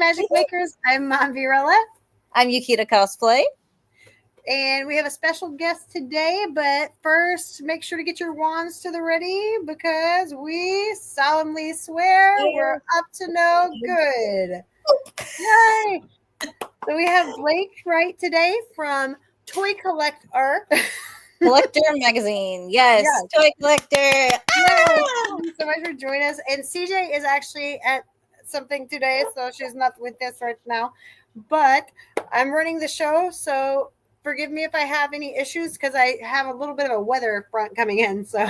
Magic Makers. I'm Virella. I'm Yukita Cosplay. And we have a special guest today, but first, make sure to get your wands to the ready because we solemnly swear we're up to no good. Yay! So we have Wright today from ToyCollectr. Collector magazine. Yes. ToyCollectr. Yes. Thank you so much for joining us. And CJ is actually at something today, so she's not with us right now. But I'm running the show, so forgive me if I have any issues because I have a little bit of a weather front coming in. So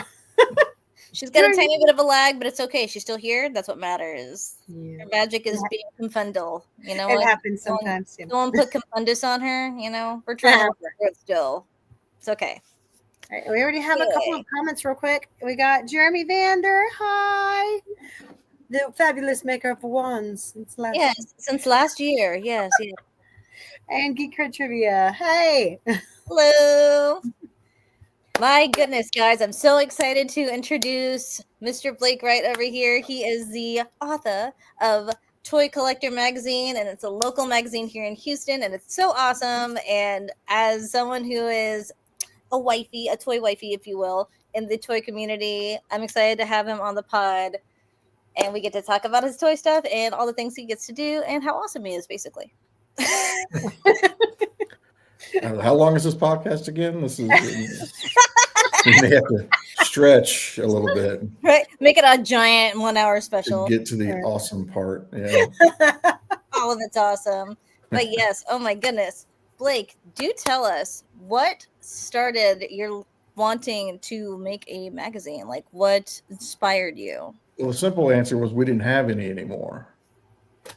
she's got a tiny bit of a lag, but it's okay. She's still here. That's what matters. Yeah. Her magic is being confundal. You know, it happens sometimes. Someone put confundus on her. You know, we're trying to work it still. It's okay. All right, we already have a couple of comments real quick. We got Jeremy Vander. Hi. The fabulous maker of wands since last year. Yes. And Geek Cred Trivia. Hey. Hello. My goodness, guys. I'm so excited to introduce Mr. Blake Wright over here. He is the author of ToyCollectr magazine, and it's a local magazine here in Houston, and it's so awesome. And as someone who is a wifey, a toy wifey, if you will, in the toy community, I'm excited to have him on the pod, and we get to talk about his toy stuff and all the things he gets to do and how awesome he is, basically. How long is this podcast again? This is we may have to stretch a little bit, right? Make it a giant 1 hour special. Get to the awesome part. Yeah, all of it's awesome. But yes, oh my goodness, Blake, do tell us what started your wanting to make a magazine. Like, what inspired you? Well, the simple answer was we didn't have any anymore.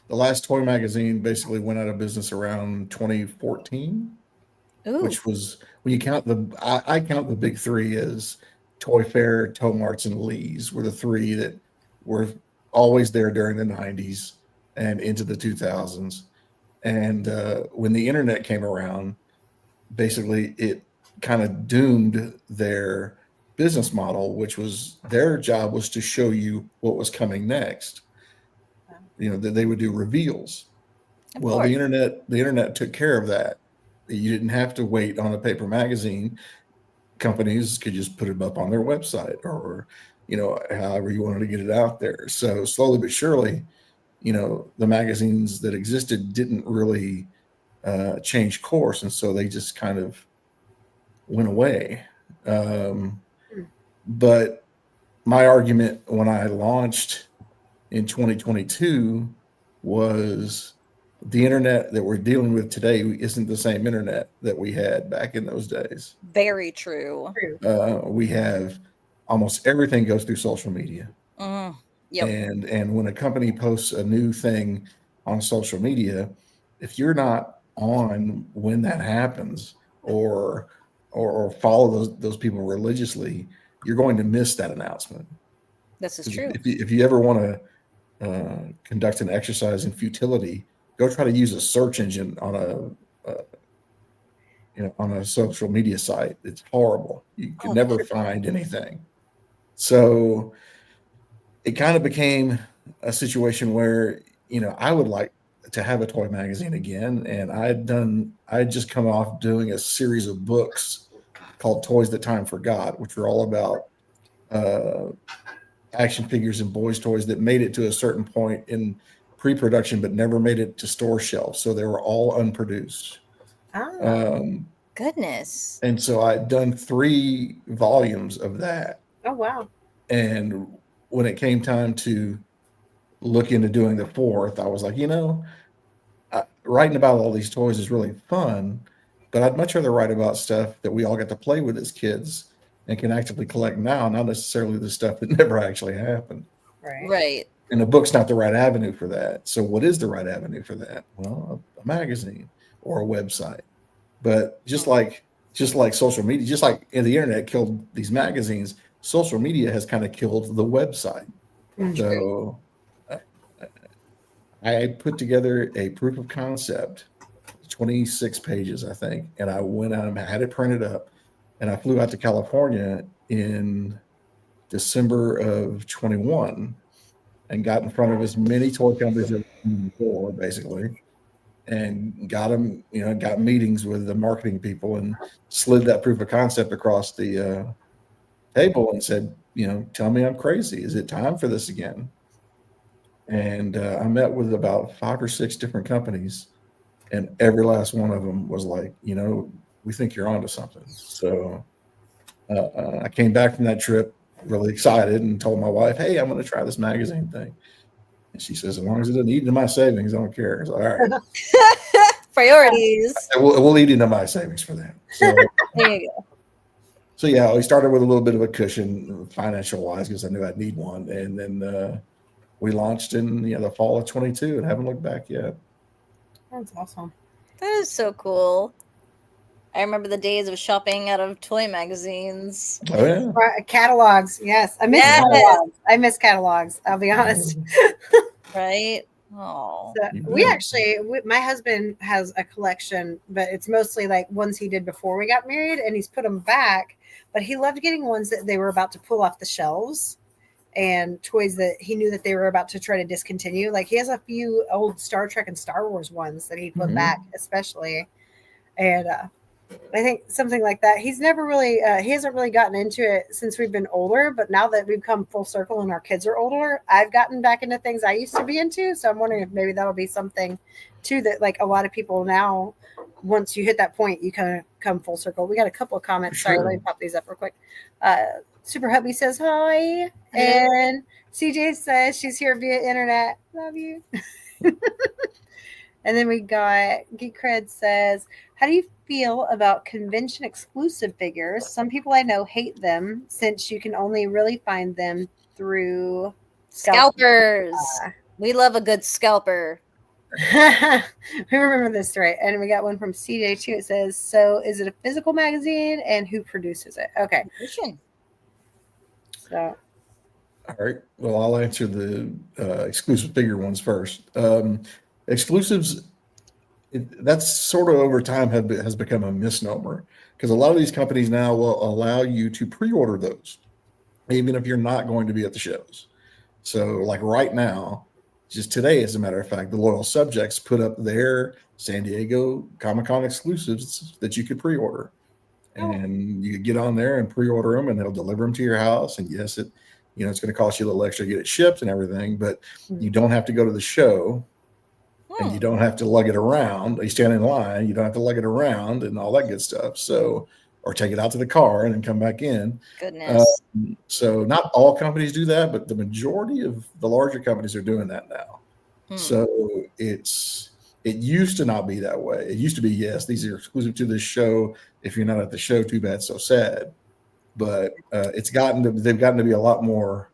The last toy magazine basically went out of business around 2014. Ooh. Which was, when you count I count the big three as Toy Fair, Tow Marts, and Lee's were the three that were always there during the 90s and into the 2000s. And when the internet came around, basically it kind of doomed their business model, which was their job was to show you what was coming next. You know, that they would do reveals. Well, the internet took care of that. You didn't have to wait on a paper magazine. Companies could just put it up on their website or, you know, however you wanted to get it out there. So slowly but surely, you know, the magazines that existed didn't really change course. And so they just kind of went away. But my argument when I launched in 2022 was the internet that we're dealing with today isn't the same internet that we had back in those days. Very true. We have almost everything goes through social media. Yep. And when a company posts a new thing on social media, if you're not on when that happens or follow those people religiously, you're going to miss that announcement. This is true. If you ever want to conduct an exercise in futility, go try to use a search engine on a social media site. It's horrible. You can never find anything. So it kind of became a situation where, you know, I would like to have a toy magazine again. And I'd just come off doing a series of books called Toys That Time Forgot, which were all about action figures and boys' toys that made it to a certain point in pre-production, but never made it to store shelves. So they were all unproduced. Goodness. And so I'd done 3 volumes of that. Oh, wow. And when it came time to look into doing the 4th, I was like, you know, writing about all these toys is really fun, but I'd much rather write about stuff that we all got to play with as kids and can actively collect now, not necessarily the stuff that never actually happened. Right. And a book's not the right avenue for that. So what is the right avenue for that? Well, a magazine or a website. But just like social media, just like the internet killed these magazines, social media has kind of killed the website. So I put together a proof of concept, 26 pages, I think, and I went out and had it printed up, and I flew out to California in December of 21 and got in front of as many toy companies as more basically, and got them, got meetings with the marketing people and slid that proof of concept across the table and said, tell me I'm crazy. Is it time for this again? And I met with about 5 or 6 different companies, and every last one of them was like, we think you're onto something. So I came back from that trip really excited and told my wife, hey, I'm going to try this magazine thing. And she says, as long as it doesn't eat into my savings, I don't care. So, all right. Priorities. We'll eat into my savings for that. So There you go. So yeah, we started with a little bit of a cushion financial wise because I knew I'd need one, and then we launched in the fall of 22 and haven't looked back yet. That's awesome. That is so cool. I remember the days of shopping out of toy magazines. Oh yeah, catalogs. Yes, I miss catalogs. I miss catalogs. I'll be honest. Right. Oh. So my husband has a collection, but it's mostly like ones he did before we got married, and he's put them back. But he loved getting ones that they were about to pull off the shelves, and toys that he knew that they were about to try to discontinue. Like he has a few old Star Trek and Star Wars ones that he put back, especially, and I think something like that. He's never really, he hasn't really gotten into it since we've been older. But now that we've come full circle and our kids are older, I've gotten back into things I used to be into. So I'm wondering if maybe that'll be something too that like a lot of people now, once you hit that point, you kind of come full circle. We got a couple of comments. Sure. Sorry, let me pop these up real quick. Super Hubby says hi. And CJ says she's here via internet. Love you. And then we got Geek Cred says, how do you feel about convention exclusive figures? Some people I know hate them since you can only really find them through scalpers. We love a good scalper. We remember this, right? And we got one from CJ too. It says, so is it a physical magazine and who produces it? Okay. So. All right. Well, I'll answer the exclusive figure ones first. Exclusives, that's sort of over time has become a misnomer because a lot of these companies now will allow you to pre-order those, even if you're not going to be at the shows. So like right now, just today, as a matter of fact, the Loyal Subjects put up their San Diego Comic-Con exclusives that you could pre-order. And you could get on there and pre-order them and they'll deliver them to your house. And yes, it's going to cost you a little extra to get it shipped and everything, but you don't have to go to the show. And you don't have to lug it around. You stand in line, you don't have to lug it around and all that good stuff. So, or take it out to the car and then come back in. Goodness. So not all companies do that, but the majority of the larger companies are doing that now. So it used to not be that way. It used to be, yes, these are exclusive to this show. If you're not at the show, too bad, so sad. But they've gotten to be a lot more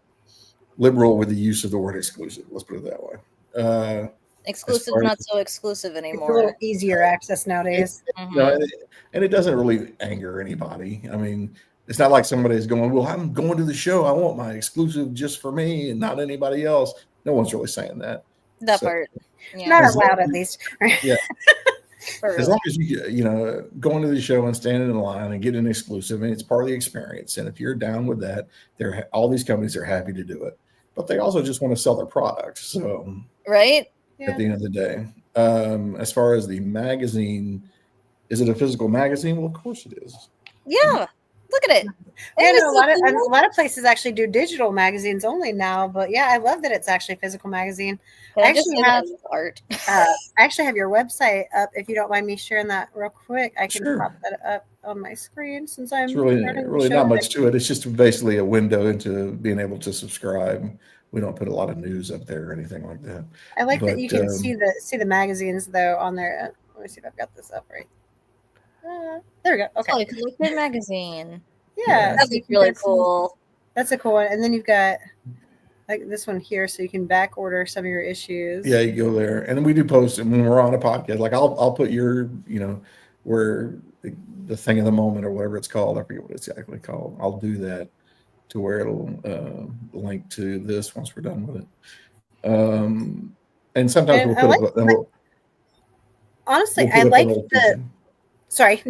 liberal with the use of the word exclusive. Let's put it that way. Exclusive, not so exclusive anymore. It's a little easier access nowadays. And it doesn't really anger anybody. I mean, it's not like somebody's going, well, I'm going to the show. I want my exclusive just for me and not anybody else. No one's really saying that. That part. Yeah. Not allowed, at least. Yeah. As long as you going to the show and standing in line and getting an exclusive, and it's part of the experience. And if you're down with that, all these companies are happy to do it. But they also just want to sell their product. So right. At the end of the day, as far as the magazine, is it a physical magazine? Well, of course it is. Yeah, look at it. A lot of places actually do digital magazines only now, but yeah, I love that it's actually a physical magazine. I actually have art. I actually have your website up. If you don't mind me sharing that real quick, I can pop that up on my screen since I'm really not much to it. It's just basically a window into being able to subscribe. We don't put a lot of news up there or anything like that. I like that you can see the magazines though on there. Let me see if I've got this up right. There we go. Okay. Oh, Collectible magazine. Yeah, that'd be really cool. That's a cool one. And then you've got like this one here, so you can back order some of your issues. Yeah, you go there, and then we do post it when we're on a podcast. Like I'll put your where the thing of the moment or whatever it's called. I forget what it's actually called. I'll do that to where it'll link to this once we're done with it. And sometimes we'll put honestly, I like Sorry,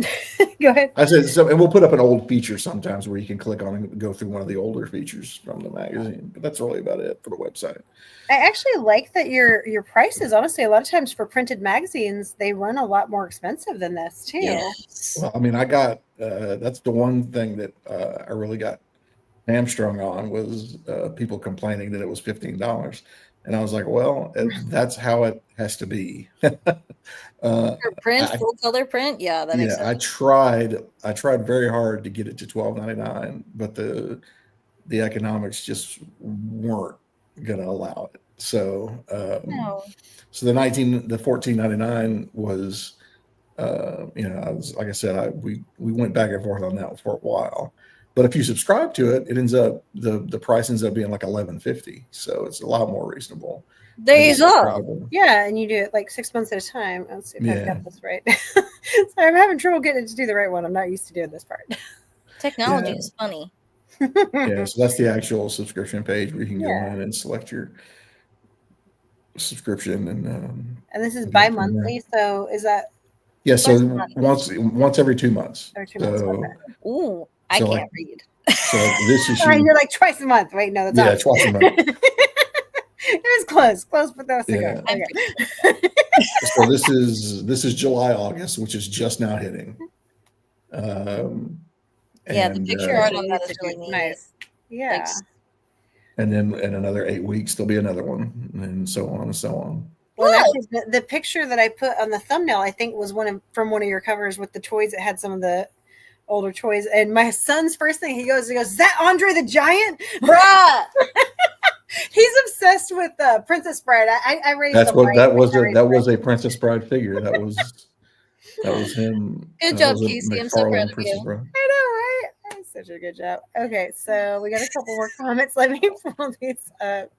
go ahead. I said so, and we'll put up an old feature sometimes where you can click on and go through one of the older features from the magazine. But that's really about it for the website. I actually like that your prices. Honestly, a lot of times for printed magazines, they run a lot more expensive than this too. Yes. Well, I mean, I got that's the one thing that I really got hamstrung on was people complaining that it was $15, and I was like, well, that's how it has to be. For print, I, full color print, yeah, that makes yeah, sense. I tried very hard to get it to $12.99, but the economics just weren't going to allow it. So No. so the $14.99 was I was like I said, we went back and forth on that for a while. But if you subscribe to it, it ends up the price ends up being like $11.50. So it's a lot more reasonable. There you go. Yeah, and you do it like 6 months at a time. Let's see if I've Yeah. got this right. Sorry, I'm having trouble getting it to do the right one. I'm not used to doing this part. Technology is funny. Yeah, so that's the actual subscription page where you can go in and select your subscription and this is bi-monthly. So is that? Yeah, so once every 2 months. Every 2 months. Okay. Ooh, I can't read. So this issue. You're like twice a month. Wait, no, that's twice a month. It was close, but that was Yeah. okay. So this is July, August, which is just now hitting. Yeah, the picture art on that is really nice. Yeah. Thanks. And then in another 8 weeks, there'll be another one, and so on and so on. Well, actually, the picture that I put on the thumbnail, I think, was from one of your covers with the toys. It had some of the older toys. And my son's first thing, he goes, is that Andre the Giant? Bruh! He's obsessed with Princess Bride. I raised That was a a Princess Bride figure. That was him. Good job, Casey. I'm so proud of you. Bride. I know, right? That's such a good job. Okay, so we got a couple more comments. Let me pull these up.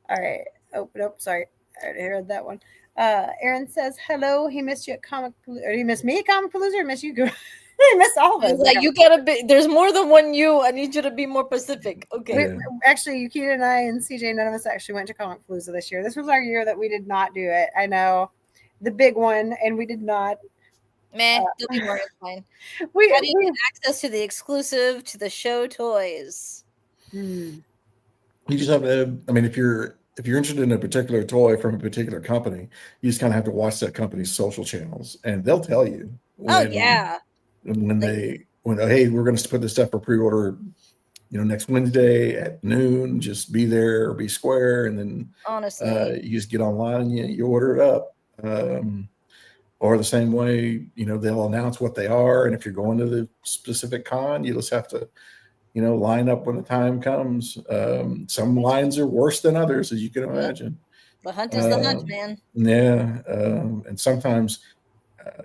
All right. Oh, nope. Sorry. I already heard that one. Aaron says, hello. He missed you at Comic Palooza. Or he missed me at Comic Palooza, or missed you? He missed all of us. Like, you gotta be, there's more than one you. I need you to be more specific. Okay. Actually, Yukita and I and CJ, none of us actually went to Comic Palooza this year. This was our year that we did not do it. I know. The big one, and we did not. Meh, don't be worried. Fine. How do you get access to the exclusive, to the show toys? You just have to, I mean, if you're interested in a particular toy from a particular company, you just kind of have to watch that company's social channels, and they'll tell you. When hey, we're going to put this stuff for pre-order, next Wednesday at noon. Just be there or be square, and then honestly, you just get online and you order it up. Or the same way, they'll announce what they are, and if you're going to the specific con, you just have to, line up when the time comes. Some lines are worse than others, as you can imagine. The hunt is the hunt, man. Yeah, and sometimes,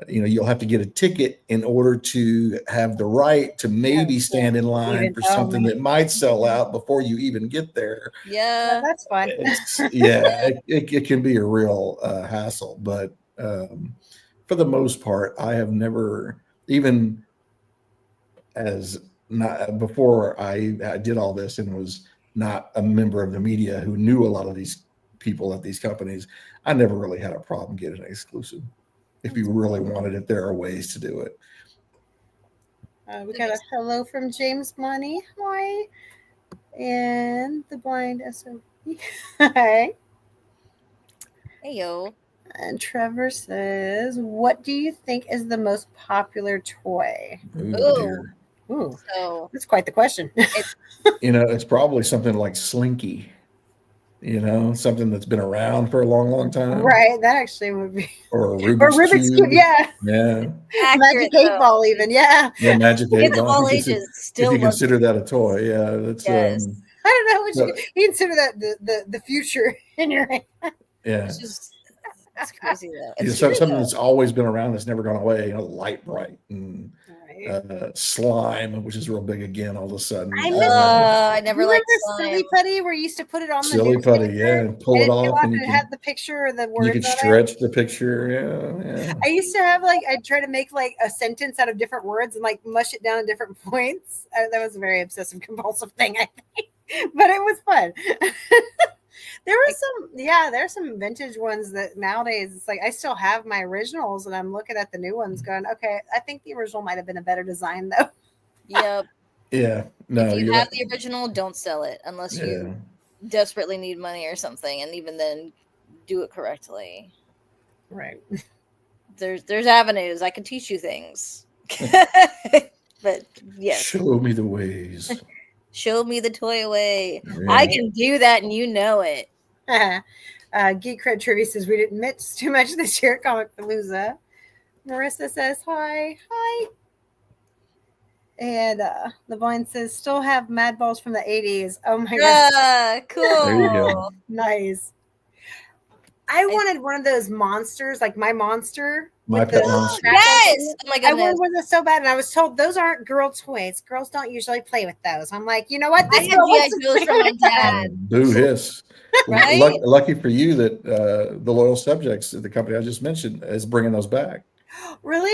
you'll have to get a ticket in order to have the right to maybe stand in line for something that might sell out before you even get there. Yeah, that's fun. It can be a real hassle, but for the most part, I have never, even before I did all this and was not a member of the media who knew a lot of these people at these companies, I never really had a problem getting an exclusive. If you really wanted it, there are ways to do it. We got a hello from James Money. Hi. And the blind SOB. Hi. Hey, yo. And Trevor says, what do you think is the most popular toy? Ooh. So that's quite the question. It's probably something like Slinky. Something that's been around for a long, long time. Right. That actually would be. Or a Rubik's Cube. Yeah. Yeah. Magic 8 Ball, even. Yeah. Yeah, Magic 8 Ball. All ages still. If you consider that a toy, yeah, that's. Yes. I don't know what you consider that the future in your hand. Yeah. It's crazy though. It's something that's always been around that's never gone away. Light Bright and slime, which is real big again all of a sudden. I never liked slime. Silly Putty, where you used to put it on Silly Putty, and pull it off, and you had the picture of the words. You could stretch the picture. Yeah. I used to have I'd try to make a sentence out of different words and mush it down at different points. That was a very obsessive compulsive thing, I think, but it was fun. There was there's some vintage ones that nowadays it's like I still have my originals and I'm looking at the new ones going, okay, I think the original might have been a better design though. Yep. Yeah. No, If you you're have right. the original, don't sell it unless Yeah. you desperately need money or something, and even then, do it correctly. Right. There's avenues. I can teach you things. But yes. Show me the ways. Show me the toy way. Yeah. I can do that, and you know it. Geek Cred Trivia says we didn't miss too much this year at Comic Palooza. Marissa says hi. Hi. And Levine says still have Mad Balls from the 80s. Oh my god. Cool. There you go. Nice. I wanted one of those monsters, like my monster. My Pet Monster. Yes. Oh my goodness. I wanted one that's so bad, and I was told those aren't girl toys. Girls don't usually play with those. I'm like, you know what? I had G.I. Joes from my dad. Boo hiss. Right? Lucky for you that the Loyal Subjects, the company I just mentioned, is bringing those back. Really?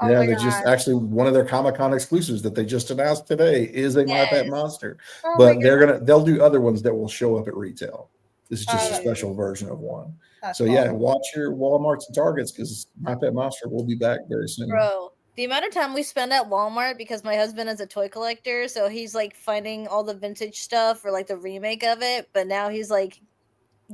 Oh yeah, my they God. just actually one of their Comic-Con exclusives that they just announced today is a My Pet Monster. Oh But they'll do other ones that will show up at retail. This is just a Oh. special version of one. That's So yeah, awesome. watch your Walmarts and Targets because My Pet Monster will be back very soon. Bro, the amount of time we spend at Walmart because my husband is a toy collector, so he's like finding all the vintage stuff or like the remake of it, but now he's like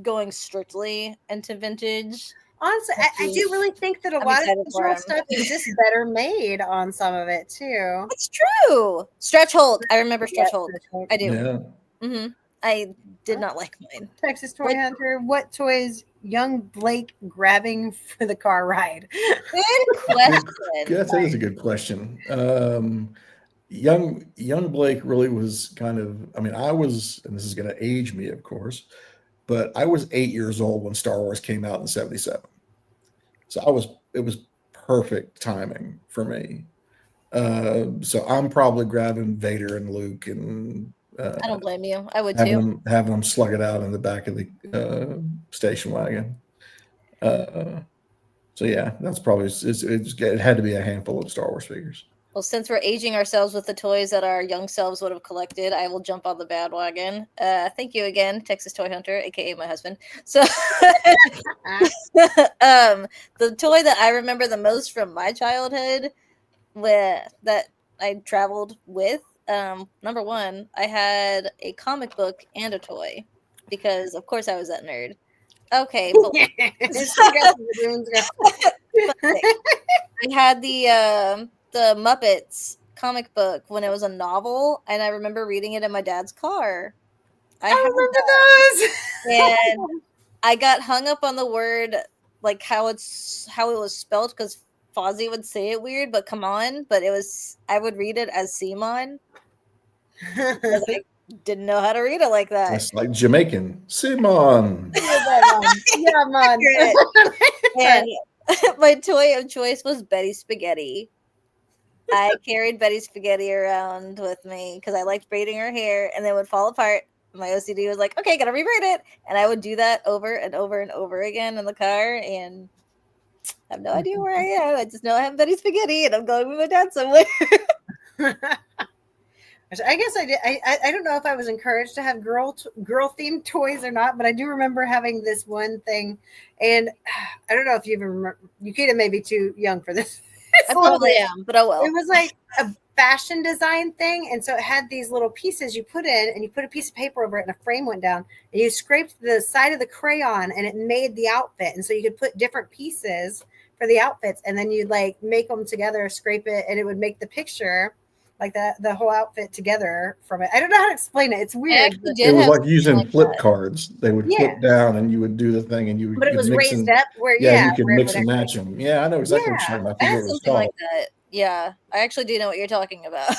going strictly into vintage. Honestly, I do really think that a I'm lot of excited for visual him. stuff is just better made on some of it too. It's true. Stretch Hold. I remember Stretch Hold. I do. Yeah. Mm-hmm. I did not like mine. Texas Toy Hunter, what toys young Blake grabbing for the car ride? Good question. That is a good question. Young Blake really was kind of, I mean, I was, and this is going to age me, of course, but I was 8 years old when Star Wars came out in 77. So it was perfect timing for me. So I'm probably grabbing Vader and Luke and I don't blame you. I would too. Having them slug it out in the back of the station wagon. So yeah, that's probably it had to be a handful of Star Wars figures. Well, since we're aging ourselves with the toys that our young selves would have collected, I will jump on the bandwagon. Thank you again, Texas Toy Hunter, aka my husband. So, the toy that I remember the most from my childhood, that I traveled with, number one, I had a comic book and a toy because, of course, I was that nerd. Okay, but I had the Muppets comic book when it was a novel, and I remember reading it in my dad's car. I remember those. And I got hung up on the word, like how it was spelled, because Fozzie would say it weird, but come on. But I would read it as Simon. Because I didn't know how to read it like that. It's like Jamaican. Simon. Yeah, man. And my toy of choice was Betty Spaghetti. I carried Betty Spaghetti around with me because I liked braiding her hair, and then it would fall apart. My OCD was like, okay, gotta rebraid it. And I would do that over and over and over again in the car, and I have no idea where I am. I just know I have Betty Spaghetti, and I'm going with my dad somewhere. I guess I did. I don't know if I was encouraged to have girl themed toys or not, but I do remember having this one thing, and I don't know if you even remember. Yukita may be too young for this. I probably am, but oh well. It was like a fashion design thing, and so it had these little pieces you put in, and you put a piece of paper over it, and a frame went down, and you scraped the side of the crayon, and it made the outfit, and so you could put different pieces for the outfits, and then you'd like make them together, scrape it, and it would make the picture. Like the whole outfit together from it. I don't know how to explain it. It's weird. It was like using flip cards. They would flip down, and you would do the thing, and you would. But it was raised up where you could mix and match them. Yeah, I know exactly what you're talking about. I had something like that. Yeah, I actually do know what you're talking about.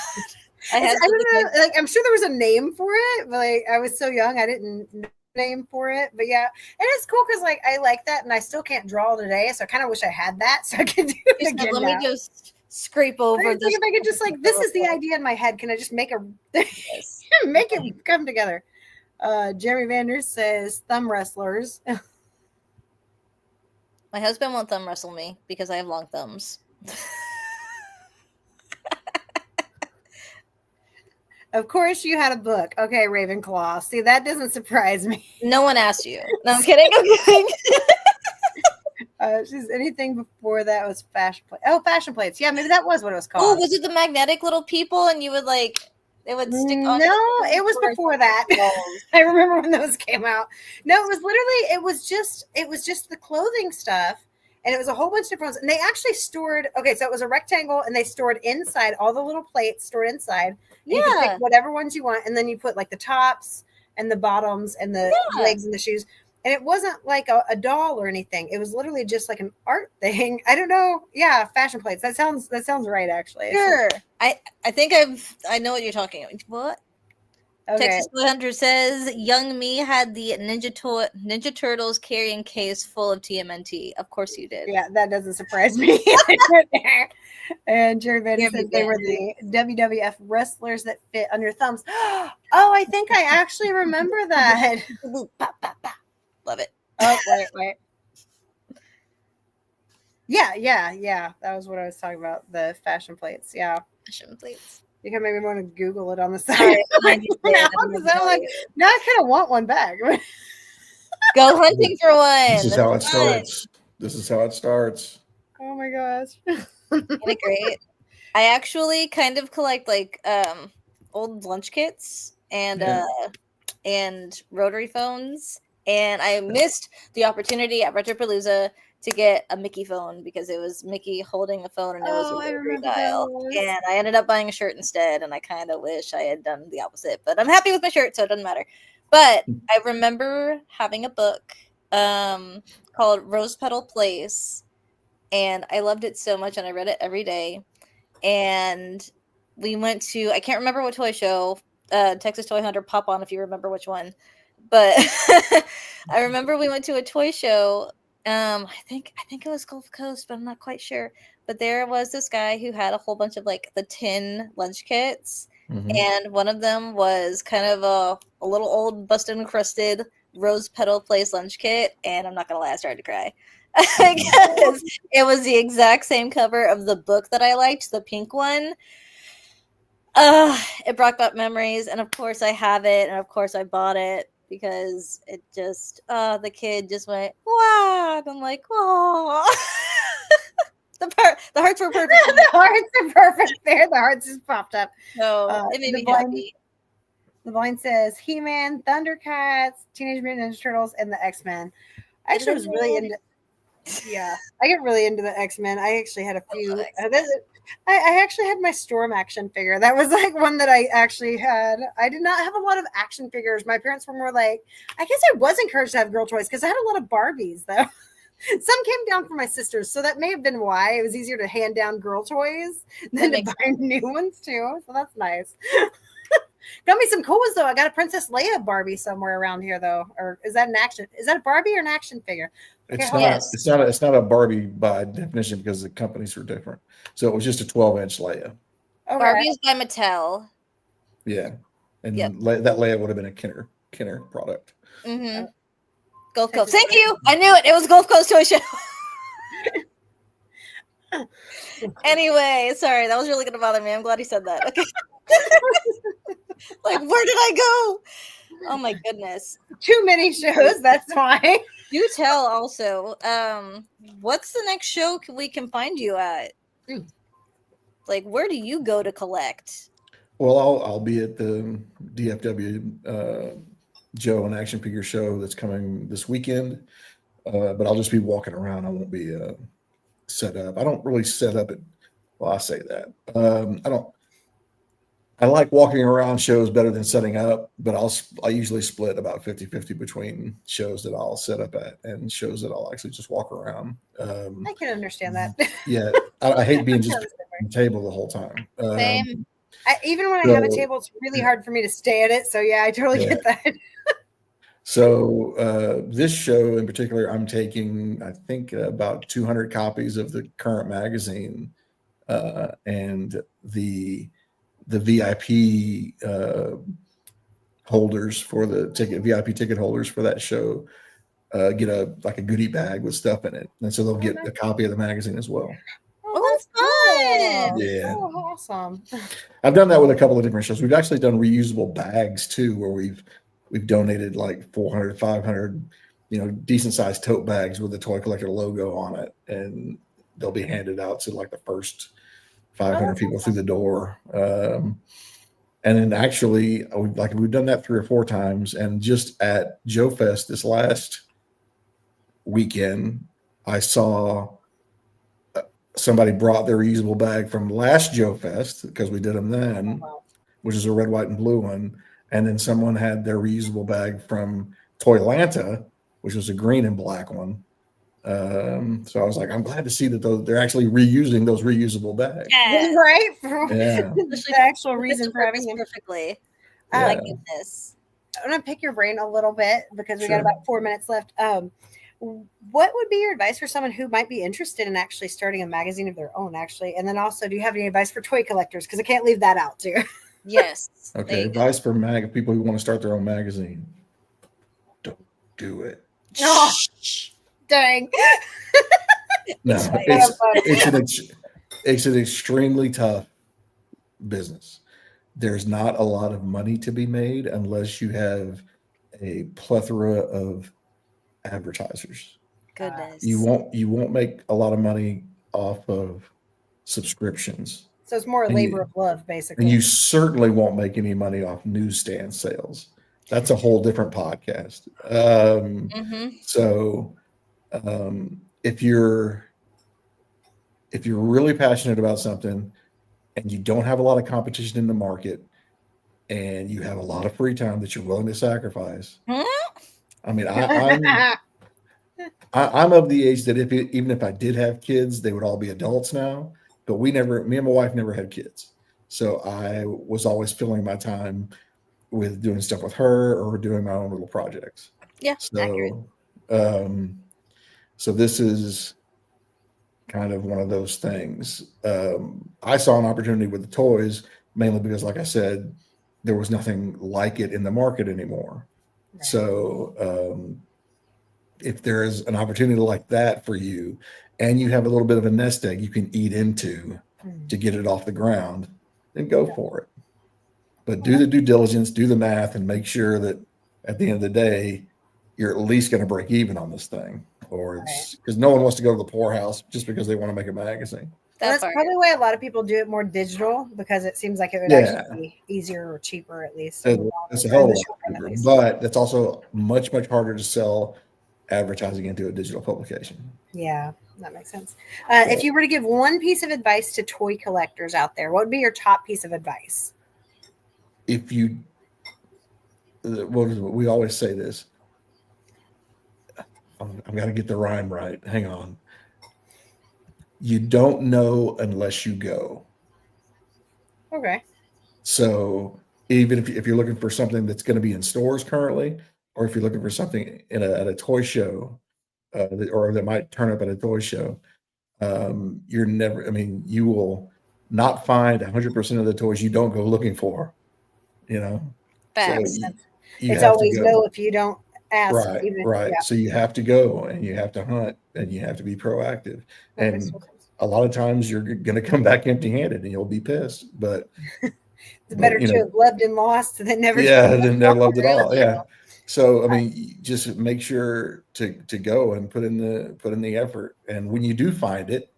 I don't know. Like I'm sure there was a name for it, but like I was so young, I didn't know the name for it. But yeah, and it's cool because like I like that, and I still can't draw today, so I kind of wish I had that so I could do it again. Let me just scrape over this. If I could just like, this is the idea in my head. Can I just make make it come together? Jeremy Vanders says thumb wrestlers. My husband won't thumb wrestle me because I have long thumbs. Of course, you had a book. Okay, Ravenclaw. See, that doesn't surprise me. No one asked you. No, I'm kidding. I'm kidding. She's anything before that was fashion plates. Oh, fashion plates. Yeah, maybe that was what it was Oh, called. was it the magnetic little people and you would like it would stick on? No, it was before that. I remember when those came out. No, it was literally it was just the clothing stuff, and it was a whole bunch of different ones. And they actually stored. Okay, so it was a rectangle, and they stored inside all the little plates stored inside. Yeah, you could pick whatever ones you want, and then you put like the tops and the bottoms and the legs and the shoes. And it wasn't like a doll or anything. It was literally just like an art thing. I don't know. Yeah, fashion plates. That sounds right, actually. Sure. I think I know what you're talking about. What? Okay. Texas 100 says young me had the Ninja Turtles carrying case full of TMNT. Of course you did. Yeah, that doesn't surprise me. And Jerry Van said they were the WWF wrestlers that fit on your thumbs. Oh, I think I actually remember that. Love it. Oh, wait. Yeah. That was what I was talking about. The fashion plates. Yeah. Fashion plates. You can maybe want to Google it on the side. Now I kind of want one back. Go hunting for one. This is how it starts. This is how it starts. Oh my gosh. Isn't it great? I actually kind of collect like old lunch kits and rotary phones. And I missed the opportunity at Retropalooza to get a Mickey phone because it was Mickey holding a phone and it was a rotary dial. And I ended up buying a shirt instead. And I kind of wish I had done the opposite. But I'm happy with my shirt, so it doesn't matter. But I remember having a book called Rose Petal Place. And I loved it so much. And I read it every day. And we went to, I can't remember what toy show, Texas Toy Hunter, pop on if you remember which one. But I remember we went to a toy show. I think it was Gulf Coast, but I'm not quite sure. But there was this guy who had a whole bunch of like the tin lunch kits. Mm-hmm. And one of them was kind of a little old busted encrusted Rose Petal Place lunch kit. And I'm not going to lie, I started to cry. Because it was the exact same cover of the book that I liked, the pink one. It brought back memories. And of course I have it. And of course I bought it. Because it just, the kid just went, wow. And I'm like, oh. the hearts were perfect. The hearts are perfect there. The hearts just popped up. So it made me happy. The line says He-Man, Thundercats, Teenage Mutant Ninja Turtles, and the X-Men. I actually was really into, I get really into the X-Men. I actually had a few. I actually had my Storm action figure. That was like one that I actually had. I did not have a lot of action figures. My parents were more like, I guess I was encouraged to have girl toys because I had a lot of Barbies though. Some came down from my sisters, so that may have been why it was easier to hand down girl toys than to buy new ones too. So that's nice. Got me some cool ones though. I got a Princess Leia Barbie somewhere around here though. Or is that an action? Is that a Barbie or an action figure? It's not a Barbie by definition because the companies are different. So it was just a 12-inch Leia. Okay. Barbie is by Mattel. Yeah, and that Leia would have been a Kenner product. Mm-hmm. Gulf Coast. Thank you. I knew it. It was Gulf Coast Toy Show. Anyway, sorry, that was really going to bother me. I'm glad he said that. Okay. Like, where did I go? Oh my goodness. Too many shows, that's why. Do tell also, what's the next show we can find you at? Like, where do you go to collect? Well, I'll be at the DFW Joe and Action Figure show that's coming this weekend, but I'll just be walking around. I won't be set up. I don't really set up I say that. I like walking around shows better than setting up, but I usually split about 50-50 between shows that I'll set up at and shows that I'll actually just walk around. I can understand that. Yeah, I hate being just on the table the whole time. Same. Even when I have a table, it's really hard for me to stay at it. So yeah, I totally get that. So this show in particular, I'm taking, I think, about 200 copies of the current magazine and the VIP holders for the VIP ticket holders for that show get a goodie bag with stuff in it, and so they'll get a copy of the magazine as well. Oh, that's Yeah. Oh, awesome. I've done that with a couple of different shows. We've actually done reusable bags too, where we've donated like 400, 500, decent sized tote bags with the ToyCollectr logo on it, and they'll be handed out to like the first 500 people through the door. And then actually, we've done that 3 or 4 times, and just at Joe Fest this last weekend, I saw somebody brought their reusable bag from last Joe Fest because we did them then, which is a red, white, and blue one. And then someone had their reusable bag from ToyLanta, which was a green and black one. So I was like, I'm glad to see that they're actually reusing those reusable bags. Yes. Right? Yeah. The actual reason for having them. Perfectly. Yeah. My goodness. I'm going to pick your brain a little bit because we got Sure. about 4 minutes left. What would be your advice for someone who might be interested in actually starting a magazine of their own, actually? And then also, do you have any advice for toy collectors? Because I can't leave that out, too. Yes. Okay. Advice for people who want to start their own magazine. Don't do it. Oh, dang. No, it's an extremely tough business. There's not a lot of money to be made unless you have a plethora of advertisers. Goodness. You won't make a lot of money off of subscriptions. So it's more a labor of love, basically. And you certainly won't make any money off newsstand sales. That's a whole different podcast. So if you're really passionate about something and you don't have a lot of competition in the market and you have a lot of free time that you're willing to sacrifice, I mean, I'm of the age that even if I did have kids, they would all be adults now. But me and my wife never had kids, so I was always filling my time with doing stuff with her or doing my own little projects. Yeah. So, so this is kind of one of those things. I saw an opportunity with the toys mainly because, like I said, there was nothing like it in the market anymore. Right. So if there is an opportunity like that for you and you have a little bit of a nest egg you can eat into to get it off the ground, then go for it. But do the due diligence, do the math, and make sure that at the end of the day, you're at least going to break even on this thing. Or it's because no one wants to go to the poorhouse just because they want to make a magazine. That's probably why a lot of people do it more digital, because it seems like it would actually be easier or cheaper, at least. It's a hell of a lot cheaper, but it's also much, much harder to sell advertising into a digital publication. Yeah, that makes sense. If you were to give one piece of advice to toy collectors out there, what would be your top piece of advice? We always say this. I've got to get the rhyme right. Hang on. You don't know unless you go. Okay. So even if you're looking for something that's going to be in stores currently, or if you're looking for something at a toy show, or that might turn up at a toy show, you will not find 100% of the toys you don't go looking for. Facts. So it's always no if you don't ask. Right. Yeah. So you have to go and you have to hunt and you have to be proactive. And a lot of times you're going to come back empty-handed and you'll be pissed. But it's better to have loved and lost than never. Yeah, than never loved at all. Yeah. So just make sure to go and put in the effort. And when you do find it,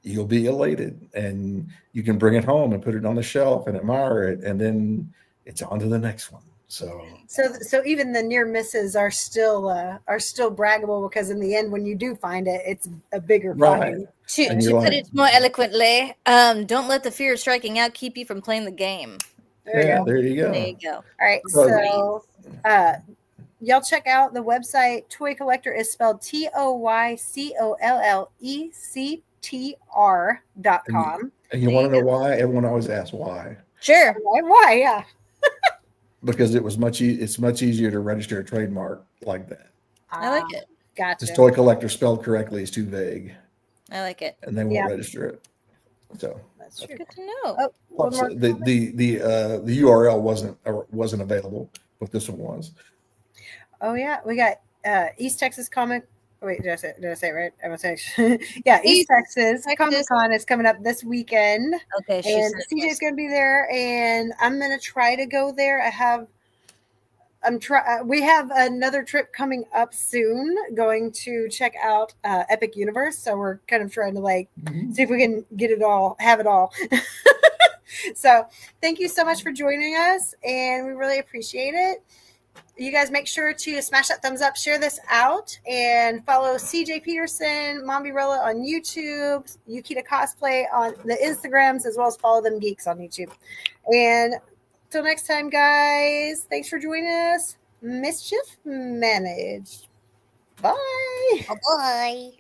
you'll be elated and you can bring it home and put it on the shelf and admire it, and then it's on to the next one. So even the near misses are still braggable, because in the end, when you do find it, it's a bigger find. To put it more eloquently, don't let the fear of striking out keep you from playing the game. There you go. All right. So y'all check out the website. ToyCollectr is spelled ToyCollectr.com. And you want to know why? Everyone always asks why. Sure. Why? Yeah. Because it's much easier to register a trademark like that. I like it. Gotcha. Because Toy spelled correctly is too vague. I like it. And they won't register it. So that's good to know. Plus, the URL wasn't available, but this one was. Oh yeah, we got East Texas Comic Wait, did I say it right? I'm gonna say yeah, East Texas. Comic-Con is coming up this weekend. Okay, and CJ's gonna be there, and I'm gonna try to go there. We have another trip coming up soon, going to check out Epic Universe. So we're kind of trying to see if we can have it all. So thank you so much for joining us, and we really appreciate it. You guys make sure to smash that thumbs up, share this out, and follow CJ Peterson, Mombirella on YouTube, Yukita Cosplay on the Instagrams, as well as follow them geeks on YouTube. And till next time, guys, thanks for joining us. Mischief managed. Bye. Bye.